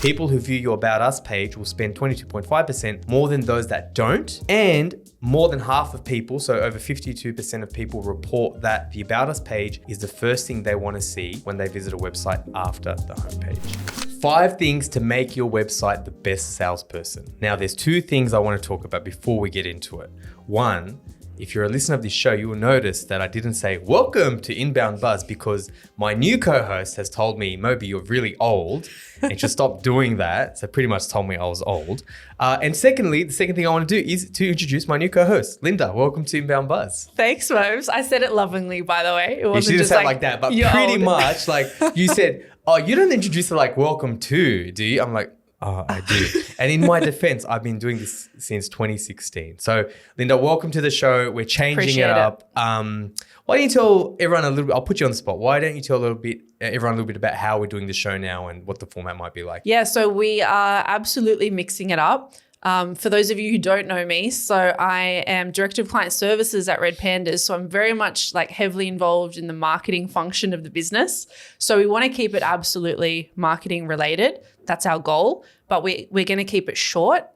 People who view your About Us page will spend 22.5% more than those that don't. And more than half of people, so over 52% of people, report that the About Us page is the first thing they want to see when they visit a website after the homepage. 5 things to make your website the best salesperson. Now, there's 2 things I want to talk about before we get into it. 1, if you're a listener of this show, you will notice that I didn't say welcome to Inbound Buzz because my new co-host has told me, Moby, you're really old and should stop doing that. So pretty much told me I was old. And secondly, the second thing I want to do is to introduce my new co-host, Linda. Welcome to Inbound Buzz. Thanks, Mobes. I said it lovingly, by the way. It wasn't you just say it like that, but pretty much like you said, oh, you don't introduce it like welcome to, do you? I'm like, oh, I do. And in my defense, I've been doing this since 2016. So Linda, welcome to the show. We're changing it up. Why don't you tell everyone a little bit, I'll put you on the spot. Why don't you tell everyone a little bit about how we're doing the show now and what the format might be like? Yeah, so we are absolutely mixing it up. For those of you who don't know me, so I am Director of Client Services at Red Pandas. So I'm very much like heavily involved in the marketing function of the business. So we want to keep it absolutely marketing related. That's our goal. But we're going to keep it short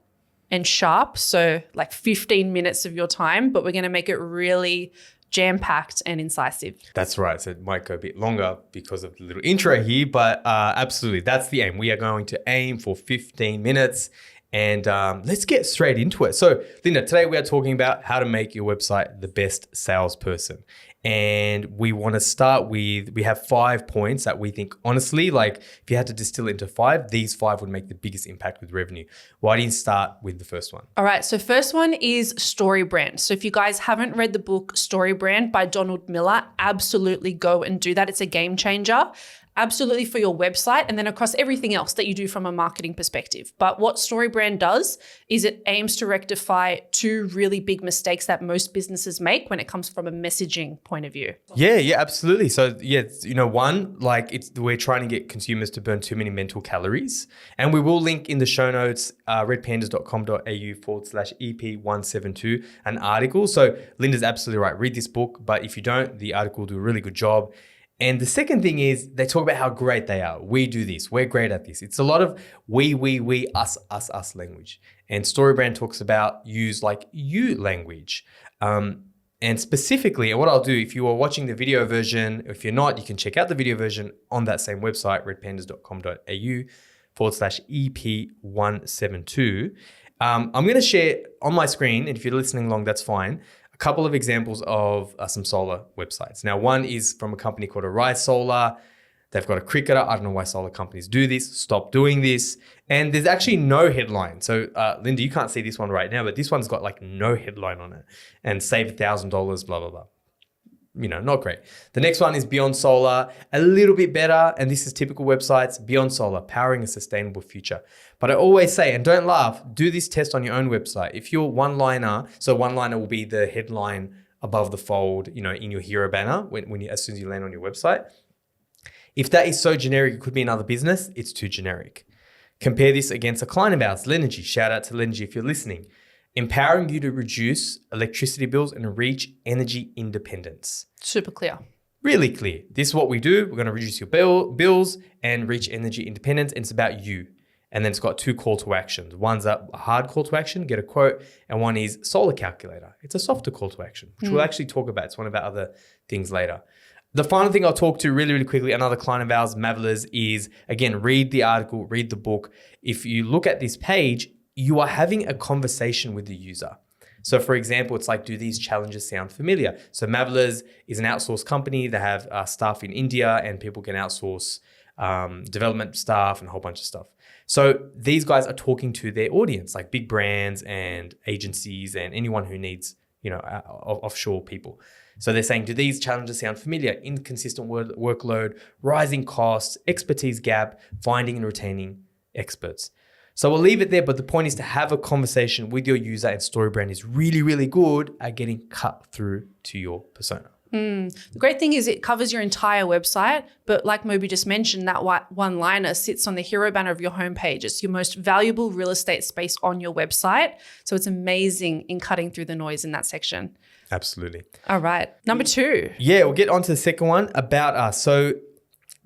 and sharp. So like 15 minutes of your time, but we're going to make it really jam-packed and incisive. That's right. So it might go a bit longer because of the little intro here, but absolutely, that's the aim. We are going to aim for 15 minutes. And let's get straight into it. So, Linda, today we are talking about how to make your website the best salesperson. And we want to start with, we have 5 points that we think, honestly, like if you had to distill it into 5, these 5 would make the biggest impact with revenue. Why don't you start with the first one? All right. So first one is story brand. So if you guys haven't read the book Story Brand by Donald Miller, absolutely go and do that. It's a game changer. Absolutely for your website and then across everything else that you do from a marketing perspective. But what StoryBrand does is it aims to rectify 2 really big mistakes that most businesses make when it comes from a messaging point of view. Yeah, absolutely. So one, like we're trying to get consumers to burn too many mental calories. And we will link in the show notes, redpandas.com.au/EP172, an article. So Linda's absolutely right. Read this book, but if you don't, the article will do a really good job. And the second thing is they talk about how great they are. We do this. We're great at this. It's a lot of we, us language. And StoryBrand talks about use like you language. And specifically, and what I'll do, if you are watching the video version, if you're not, you can check out the video version on that same website, redpandas.com.au/EP172. I'm going to share on my screen, and if you're listening along, that's fine, a couple of examples of some solar websites. Now, one is from a company called Arise Solar. They've got a cricketer. I don't know why solar companies do this. Stop doing this. And there's actually no headline. So Linda, you can't see this one right now, but this one's got like no headline on it and save $1,000, blah, blah, blah. Not great. The next one is Beyond Solar, a little bit better. And this is typical websites, Beyond Solar, powering a sustainable future. But I always say, and don't laugh, do this test on your own website. If you're one-liner, so one-liner will be the headline above the fold, in your hero banner as soon as you land on your website. If that is so generic, it could be another business, it's too generic. Compare this against a client of ours, Lenergy. Shout out to Lenergy if you're listening. Empowering you to reduce electricity bills and reach energy independence. Super clear. Really clear. This is what we do. We're going to reduce your bills and reach energy independence. And it's about you. And then it's got 2 call to actions. One's a hard call to action, get a quote. And one is solar calculator. It's a softer call to action, which we'll actually talk about. It's one of our other things later. The final thing I'll talk to really, really quickly, another client of ours, Mavelers, is, again, read the article, read the book. If you look at this page, you are having a conversation with the user. So for example, it's like, do these challenges sound familiar? So Mavelers is an outsourced company. They have staff in India and people can outsource development staff and a whole bunch of stuff. So these guys are talking to their audience, like big brands and agencies and anyone who needs, offshore people. So they're saying, do these challenges sound familiar? Inconsistent workload, rising costs, expertise gap, finding and retaining experts. So we'll leave it there, but the point is to have a conversation with your user, and StoryBrand is really, really good at getting cut through to your persona. The great thing is it covers your entire website, but like Moby just mentioned, that one-liner sits on the hero banner of your homepage. It's your most valuable real estate space on your website. So it's amazing in cutting through the noise in that section. Absolutely. All right. Number 2. Yeah, we'll get on to the second one, About Us. So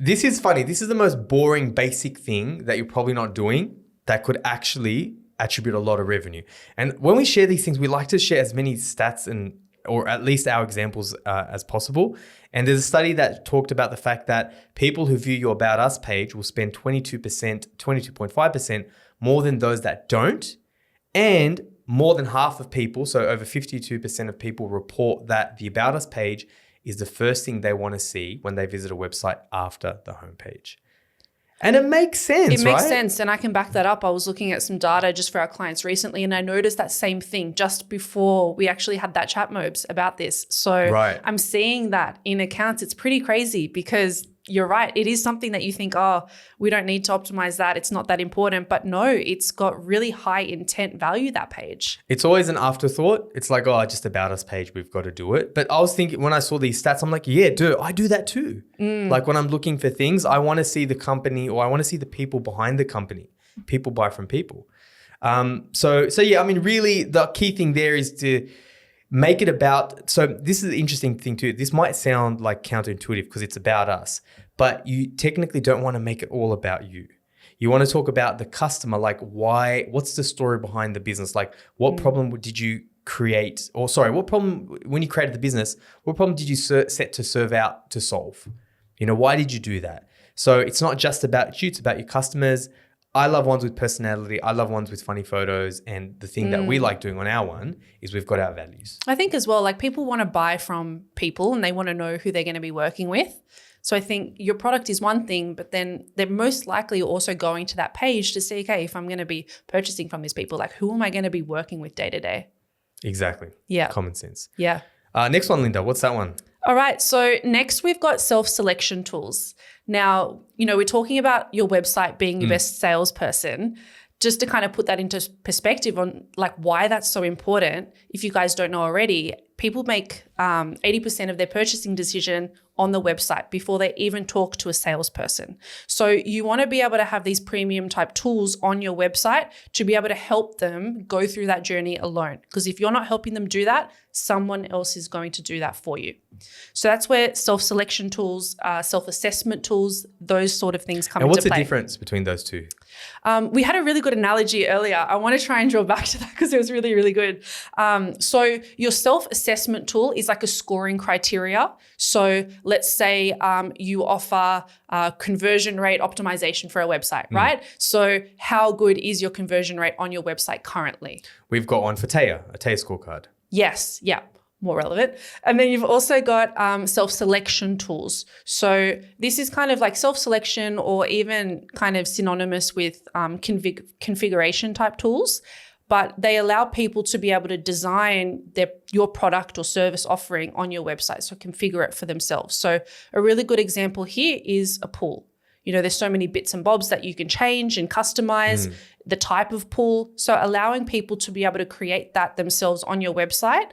This is funny. This is the most boring, basic thing that you're probably not doing that could actually attribute a lot of revenue. And when we share these things, we like to share as many stats or at least our examples as possible. And there's a study that talked about the fact that people who view your About Us page will spend 22.5% more than those that don't. And more than half of people, so over 52% of people, report that the About Us page is the first thing they want to see when they visit a website after the homepage. And it makes sense, It makes right? sense. And I can back that up. I was looking at some data just for our clients recently, and I noticed that same thing just before we actually had that chat mobs about this. So Right. I'm seeing that in accounts. It's pretty crazy because you're right. It is something that you think, oh, we don't need to optimize that. It's not that important. But no, it's got really high intent value, that page. It's always an afterthought. It's like, oh, just About Us page, we've got to do it. But I was thinking, when I saw these stats, I'm like, yeah, dude, I do that too. Like when I'm looking for things, I want to see the company, or I want to see the people behind the company. People buy from people. So yeah, I mean, really the key thing there is to make it about, so this is the interesting thing too. This might sound like counterintuitive because it's about us, but you technically don't want to make it all about you. You want to talk about the customer, like what's the story behind the business? Like what problem did you create, or sorry, what problem, when you created the business, what problem did you set to serve out to solve? You know, why did you do that? So it's not just about you, it's about your customers. I love ones with personality. I love ones with funny photos. And the thing that we like doing on our one is we've got our values. I think as well, like people want to buy from people and they want to know who they're going to be working with. So I think your product is one thing, but then they're most likely also going to that page to see, okay, if I'm going to be purchasing from these people, like who am I going to be working with day to day? Exactly. Yeah. Common sense. Yeah. Next one, Linda. What's that one? All right. So next we've got self-selection tools. Now, we're talking about your website being your best salesperson. Just to kind of put that into perspective on like why that's so important, if you guys don't know already, people make 80% of their purchasing decision on the website before they even talk to a salesperson. So you want to be able to have these premium type tools on your website to be able to help them go through that journey alone. Because if you're not helping them do that, someone else is going to do that for you. So that's where self-selection tools, self-assessment tools, those sort of things come into play. And what's the difference between those two? We had a really good analogy earlier. I want to try and draw back to that because it was really, really good. So your self-assessment tool is like a scoring criteria. So let's say you offer conversion rate optimization for a website, right? So how good is your conversion rate on your website currently? We've got one for Taya, a Taya scorecard. Yes, yeah, more relevant. And then you've also got self-selection tools. So this is kind of like self-selection or even kind of synonymous with configuration type tools, but they allow people to be able to design your product or service offering on your website, so configure it for themselves. So a really good example here is a pool. There's so many bits and bobs that you can change and customize the type of pool. So allowing people to be able to create that themselves on your website,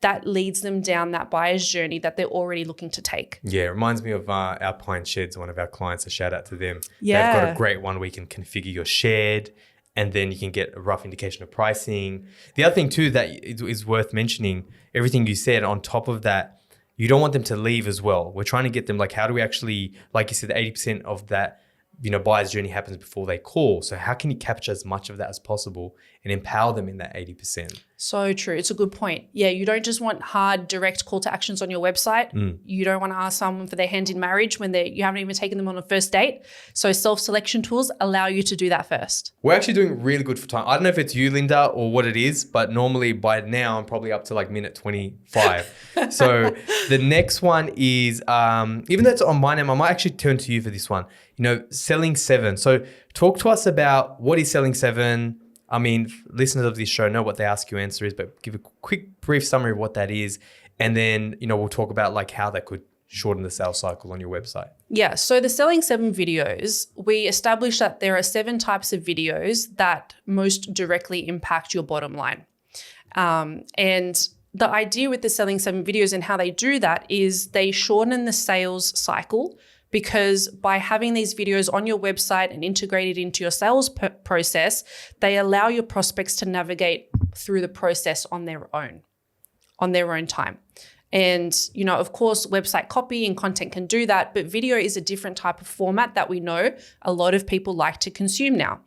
that leads them down that buyer's journey that they're already looking to take. Yeah, it reminds me of our Pine Sheds, one of our clients. A shout out to them. Yeah. They've got a great one where you can configure your shed and then you can get a rough indication of pricing. The other thing too that is worth mentioning, everything you said on top of that, you don't want them to leave as well. We're trying to get them, like, how do we actually, like you said, 80% of that, buyer's journey happens before they call. So how can you capture as much of that as possible and empower them in that 80%? So true. It's a good point. Yeah, you don't just want hard, direct call to actions on your website. You don't want to ask someone for their hand in marriage when you haven't even taken them on a first date. So self-selection tools allow you to do that first. We're actually doing really good for time. I don't know if it's you, Linda, or what it is, but normally by now I'm probably up to like minute 25. So the next one is, even though it's on my name, I might actually turn to you for this one. Selling 7. So talk to us about what is Selling 7. I mean, listeners of this show know what the Ask You Answer is, but give a quick, brief summary of what that is. And then, we'll talk about like how that could shorten the sales cycle on your website. Yeah. So the Selling 7 videos, we established that there are 7 types of videos that most directly impact your bottom line. And the idea with the Selling 7 videos and how they do that is they shorten the sales cycle, because by having these videos on your website and integrated into your sales process, they allow your prospects to navigate through the process on their own time. And, of course, website copy and content can do that, but video is a different type of format that we know a lot of people like to consume now.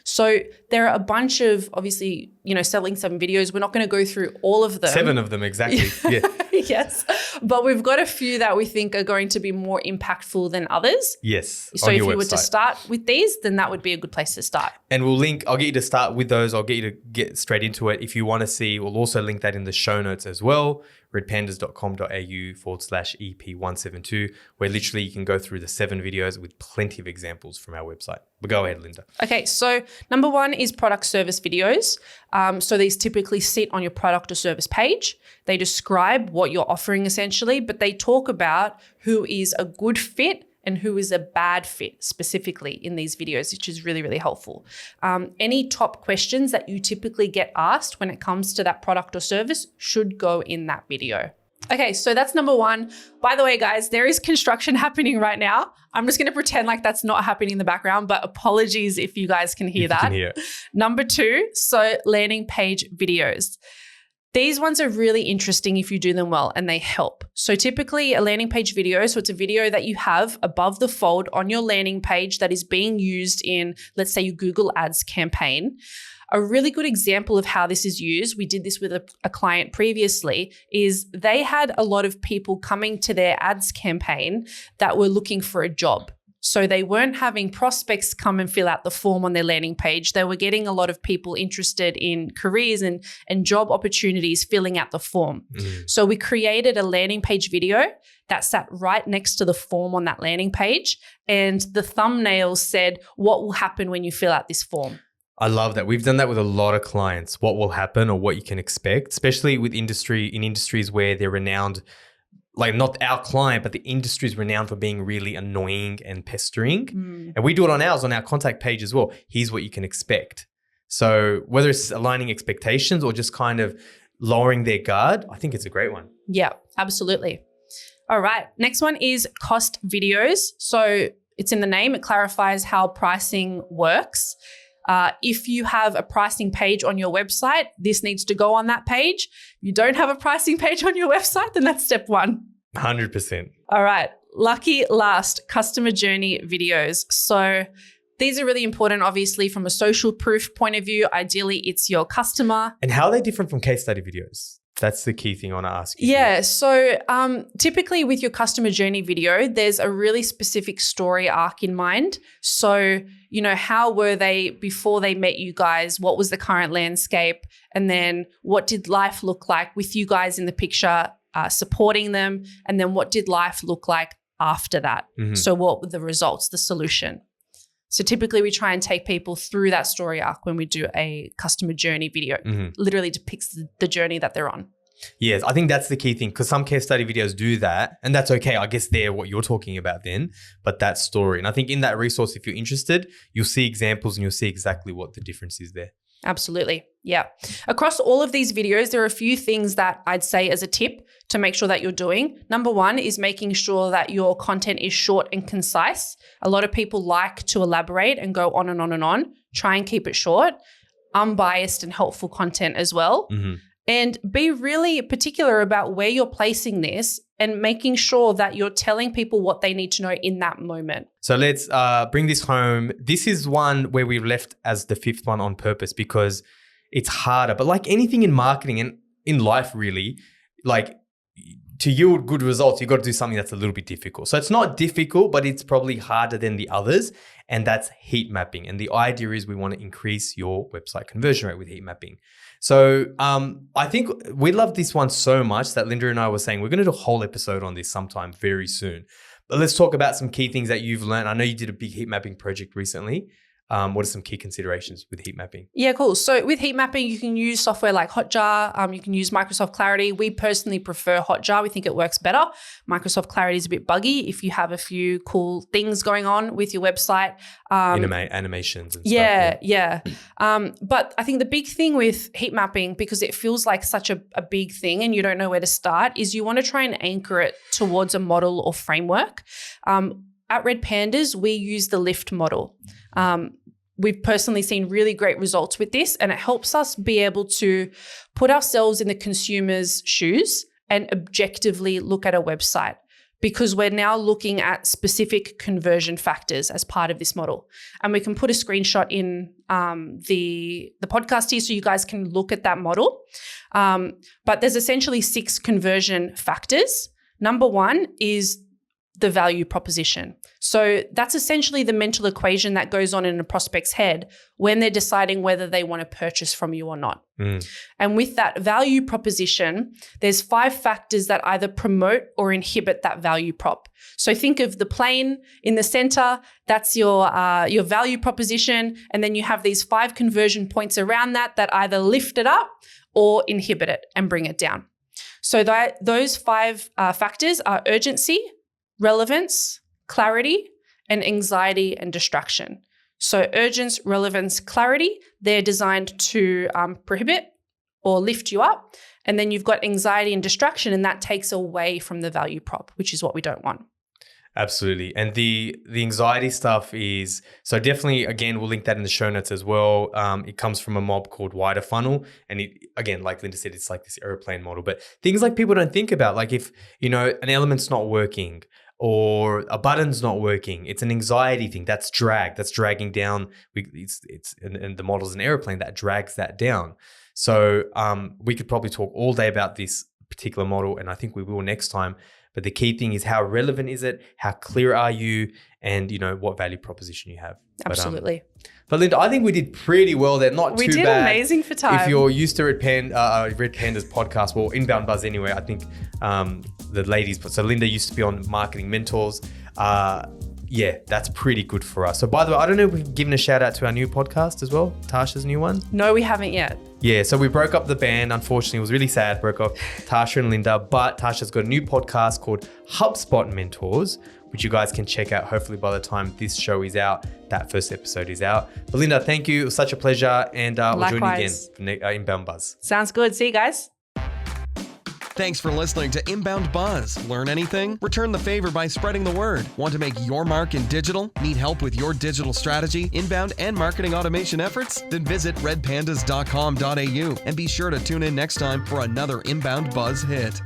So there are a bunch of, obviously, selling 7 videos. We're not going to go through all of them. 7 of them, exactly. Yeah. Yes. But we've got a few that we think are going to be more impactful than others. Yes. So if you were to start with these, then that would be a good place to start. And I'll get you to start with those. I'll get you to get straight into it. If you want to see, we'll also link that in the show notes as well. redpandas.com.au/EP172, where literally you can go through the 7 videos with plenty of examples from our website. But go ahead, Linda. Okay, so number 1 is product service videos. So these typically sit on your product or service page. They describe what you're offering essentially, but they talk about who is a good fit and who is a bad fit specifically in these videos, which is really, really helpful. Any top questions that you typically get asked when it comes to that product or service should go in that video. Okay, so that's number 1. By the way, guys, there is construction happening right now. I'm just going to pretend like that's not happening in the background, but apologies if you guys can hear that. Number 2, so landing page videos. These ones are really interesting if you do them well, and they help. So typically a landing page video, so it's a video that you have above the fold on your landing page that is being used in, let's say, your Google Ads campaign. A really good example of how this is used, we did this with a client previously, is they had a lot of people coming to their ads campaign that were looking for a job. So they weren't having prospects come and fill out the form on their landing page. They were getting a lot of people interested in careers and job opportunities filling out the form. So we created a landing page video that sat right next to the form on that landing page. And the thumbnail said, what will happen when you fill out this form? I love that. We've done that with a lot of clients, what will happen or what you can expect, especially with industries where they're renowned, like not our client, but the industry is renowned for being really annoying and pestering. And we do it on ours, on our contact page as well. Here's what you can expect. So whether it's aligning expectations or just kind of lowering their guard, I think it's a great one. Yeah, absolutely. All right. Next one is cost videos. So it's in the name. It clarifies how pricing works. If you have a pricing page on your website, this needs to go on that page. If you don't have a pricing page on your website, then that's step 1. 100%. All right. Lucky last, customer journey videos. So these are really important, obviously, from a social proof point of view. Ideally, it's your customer. And how are they different from case study videos? That's the key thing I want to ask you. Yeah. So typically with your customer journey video, there's a really specific story arc in mind. So, how were they before they met you guys? What was the current landscape? And then what did life look like with you guys in the picture, supporting them? And then what did life look like after that? So what were the results, the solution? So typically we try and take people through that story arc when we do a customer journey video. Literally depicts the journey that they're on. Yes, I think that's the key thing, because some case study videos do that, and that's okay. I guess they're what you're talking about then, but that story. And I think in that resource, if you're interested, you'll see examples and you'll see exactly what the difference is there. Absolutely. Yeah. Across all of these videos, there are a few things that I'd say as a tip to make sure that you're doing. Number 1 is making sure that your content is short and concise. A lot of people like to elaborate and go on and on and on. Try and keep it short, unbiased and helpful content as well. And be really particular about where you're placing this and making sure that you're telling people what they need to know in that moment. So let's bring this home. This is one where we've left as the 5th one on purpose because it's harder. But like anything in marketing and in life really, like to yield good results, you've got to do something that's a little bit difficult. So it's not difficult, but it's probably harder than the others. And that's heat mapping. And the idea is we want to increase your website conversion rate with heat mapping. So I think we love this one so much that Linda and I were saying we're going to do a whole episode on this sometime very soon. But let's talk about some key things that you've learned. I know you did a big heat mapping project recently. What are some key considerations with heat mapping? Yeah, cool. So with heat mapping, you can use software like Hotjar. You can use Microsoft Clarity. We personally prefer Hotjar. We think it works better. Microsoft Clarity is a bit buggy if you have a few cool things going on with your website. Animations and stuff. Yeah. But I think the big thing with heat mapping, because it feels like such a big thing and you don't know where to start, is you want to try and anchor it towards a model or framework. At Red Pandas, we use the LIFT model. We've personally seen really great results with this, and it helps us be able to put ourselves in the consumer's shoes and objectively look at a website, because we're now looking at specific conversion factors as part of this model. And we can put a screenshot in the podcast here so you guys can look at that model. But there's essentially 6 conversion factors. Number 1 is the value proposition. So that's essentially the mental equation that goes on in a prospect's head when they're deciding whether they want to purchase from you or not. And with that value proposition, there's 5 factors that either promote or inhibit that value prop. So think of the plane in the center, that's your value proposition. And then you have these 5 conversion points around that either lift it up or inhibit it and bring it down. So those 5 factors are urgency, relevance, clarity, and anxiety and distraction. So urgence, relevance, clarity, they're designed to prohibit or lift you up. And then you've got anxiety and distraction, and that takes away from the value prop, which is what we don't want. Absolutely. And the anxiety stuff is, so definitely, again, we'll link that in the show notes as well. It comes from a mob called Wider Funnel. And it, again, like Linda said, it's like this airplane model, but things like people don't think about, like if, an element's not working or a button's not working, it's an anxiety thing. That's drag. That's dragging down. And the model's an airplane that drags that down. So we could probably talk all day about this particular model, and I think we will next time. But the key thing is, how relevant is it? How clear are you? And what value proposition you have. Absolutely. But Linda, I think we did pretty well there. Not too bad. We did amazing for time. If you're used to Red Panda's podcast, well, Inbound Buzz anyway, I think the ladies, so Linda used to be on Marketing Mentors. Yeah, that's pretty good for us. So by the way, I don't know if we've given a shout out to our new podcast as well, Tasha's new one. No, we haven't yet. Yeah, so we broke up the band. Unfortunately, it was really sad. Broke off Tasha and Linda, but Tasha's got a new podcast called HubSpot Mentors, which you guys can check out. Hopefully by the time this show is out, that first episode is out. But Linda, thank you. It was such a pleasure. And we'll join you again for Inbound Buzz. Sounds good. See you guys. Thanks for listening to Inbound Buzz. Learn anything? Return the favor by spreading the word. Want to make your mark in digital? Need help with your digital strategy, inbound, and marketing automation efforts? Then visit redpandas.com.au and be sure to tune in next time for another Inbound Buzz hit.